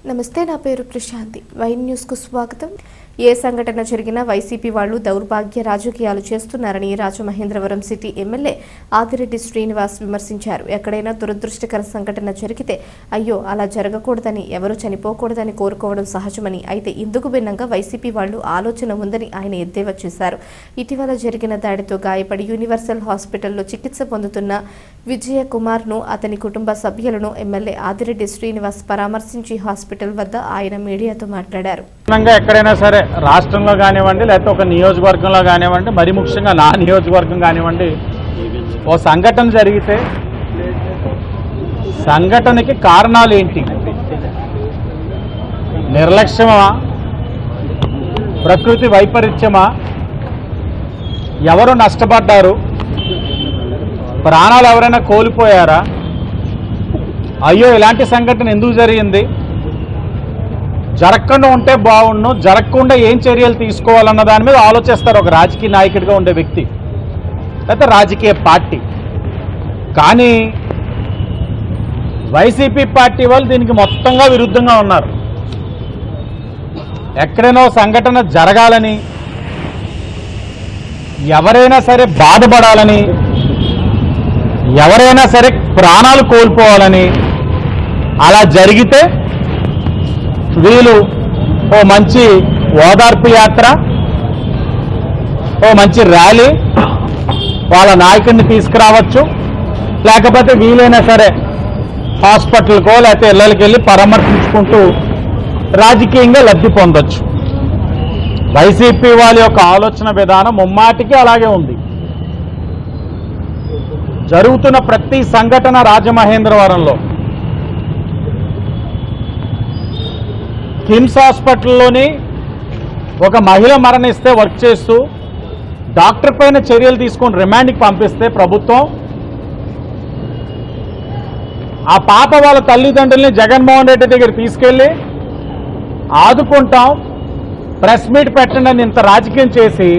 నమస్తే, నా పేరు ప్రశాంతి. వైన్ న్యూస్ కు స్వాగతం. ఏ సంఘటన జరిగినా వైసీపీ వాళ్ళు దౌర్భాగ్య రాజకీయాలు చేస్తున్నారని రాజమహేంద్రవరం సిటీ ఎమ్మెల్యే ఆదిరెడ్డి శ్రీనివాస్ విమర్శించారు. ఎక్కడైనా దురదృష్టకర సంఘటన జరిగితే అయ్యో అలా జరగకూడదని, ఎవరు చనిపోకూడదని కోరుకోవడం సహజమని, అయితే ఇందుకు భిన్నంగా వైసీపీ వాళ్ళు ఆలోచన ఉందని ఆయన ఎద్దేవా చేశారు. ఇటీవల జరిగిన దాడితో గాయపడి యూనివర్సల్ హాస్పిటల్లో చికిత్స పొందుతున్న విజయ కుమార్ను, అతని కుటుంబ సభ్యులను ఎమ్మెల్యే ఆదిరెడ్డి శ్రీనివాస్ పరామర్శించి హాస్పిటల్ వద్ద ఆయన మీడియాతో మాట్లాడారు. ఎక్కడైనా సరే రాష్ట్రంలో కానివ్వండి, లేకపోతే ఒక నియోజకవర్గంలో కానివ్వండి, మరి ముఖ్యంగా నా నియోజకవర్గం కానివ్వండి, ఓ సంఘటన జరిగితే సంఘటనకి కారణాలు ఏంటి? నిర్లక్ష్యమా, ప్రకృతి వైపరీత్యమా, ఎవరు నష్టపడ్డారు, ప్రాణాలు ఎవరైనా కోల్పోయారా, అయ్యో ఇలాంటి సంఘటన ఎందుకు జరిగింది, జరగకుండా ఉంటే బాగుండు, జరగకుండా ఏం చర్యలు తీసుకోవాలన్న దాని మీద ఆలోచిస్తారు ఒక రాజకీయ నాయకుడిగా ఉండే వ్యక్తి, లేకపోతే రాజకీయ పార్టీ. కానీ వైసీపీ పార్టీ వాళ్ళు దీనికి మొత్తంగా విరుద్ధంగా ఉన్నారు. ఎక్కడైనా సంఘటన జరగాలని, ఎవరైనా సరే బాధపడాలని, ఎవరైనా సరే ప్రాణాలు కోల్పోవాలని, అలా జరిగితే వీళ్ళు ఓ మంచి ఓదార్పు యాత్ర, ఓ మంచి ర్యాలీ, వాళ్ళ నాయకుడిని తీసుకురావచ్చు, లేకపోతే వీలైనా సరే హాస్పిటల్కో లేకపోతే ఇళ్ళకి వెళ్ళి పరామర్శించుకుంటూ రాజకీయంగా లబ్ధి పొందొచ్చు. వైసీపీ వాళ్ళ యొక్క ఆలోచన విధానం ముమ్మాటికి అలాగే ఉంది. జరుగుతున్న ప్రతి సంఘటన రాజమహేంద్రవరంలో కిమ్స్ హాస్పిటల్లోని ఒక మహిళ మరణిస్తే వర్క్ చేస్తూ డాక్టర్ పైన చర్యలు తీసుకొని రిమాండ్కి పంపిస్తే ప్రభుత్వం, ఆ పాప వాళ్ళ తల్లిదండ్రుల్ని జగన్మోహన్ రెడ్డి దగ్గర తీసుకెళ్ళి ఆదుకుంటాం, ప్రెస్ మీట్ పెట్టండి అని ఇంత రాజకీయం చేసి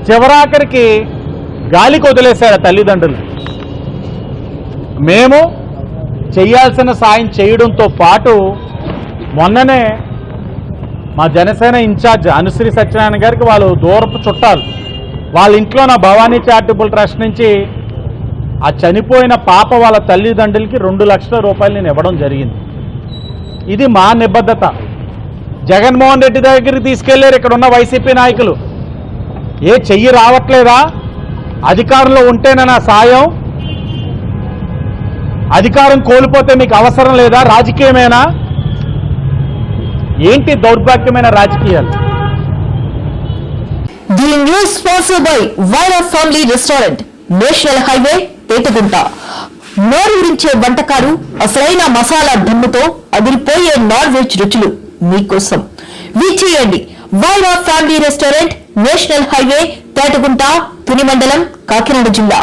చివరాఖరికి గాలికి వదిలేశారు తల్లిదండ్రులు. మేము చేయాల్సిన సాయం చేయడంతో పాటు మొన్ననే మా జనసేన ఇన్ఛార్జ్ అనుశ్రీ సత్యనారాయణ గారికి వాళ్ళు దూరపు చుట్టాలు వాళ్ళ ఇంట్లో నా భవానీ చారిటబుల్ ట్రస్ట్ నుంచి ఆ చనిపోయిన పాప వాళ్ళ తల్లిదండ్రులకి 2 లక్షల రూపాయలు నేను ఇవ్వడం జరిగింది. ఇది మా నిబద్ధత. జగన్మోహన్ రెడ్డి దగ్గరికి తీసుకెళ్లారు ఇక్కడ ఉన్న వైసీపీ నాయకులు. ఏ చెయ్యి రావట్లేదా? అధికారంలో ఉంటేనే నా సాయం, అధికారం కోల్పోతే మీకు అవసరం లేదా? రాజకీయమేనా? ఏంటి దౌర్భాగ్యమైన రాజకీయాలు? The news sponsored by Wyra family restaurant, national highway, Petagunta. నోరూరించే వంటకాలు, అసలైన మసాలా దమ్ముతో అదిరిపోయే నాన్ వెజ్ రుచులు మీకోసం. విచ్చేయండి Wyra family restaurant, national highway, Petagunta, Tuni మండలం, కాకినాడ జిల్లా.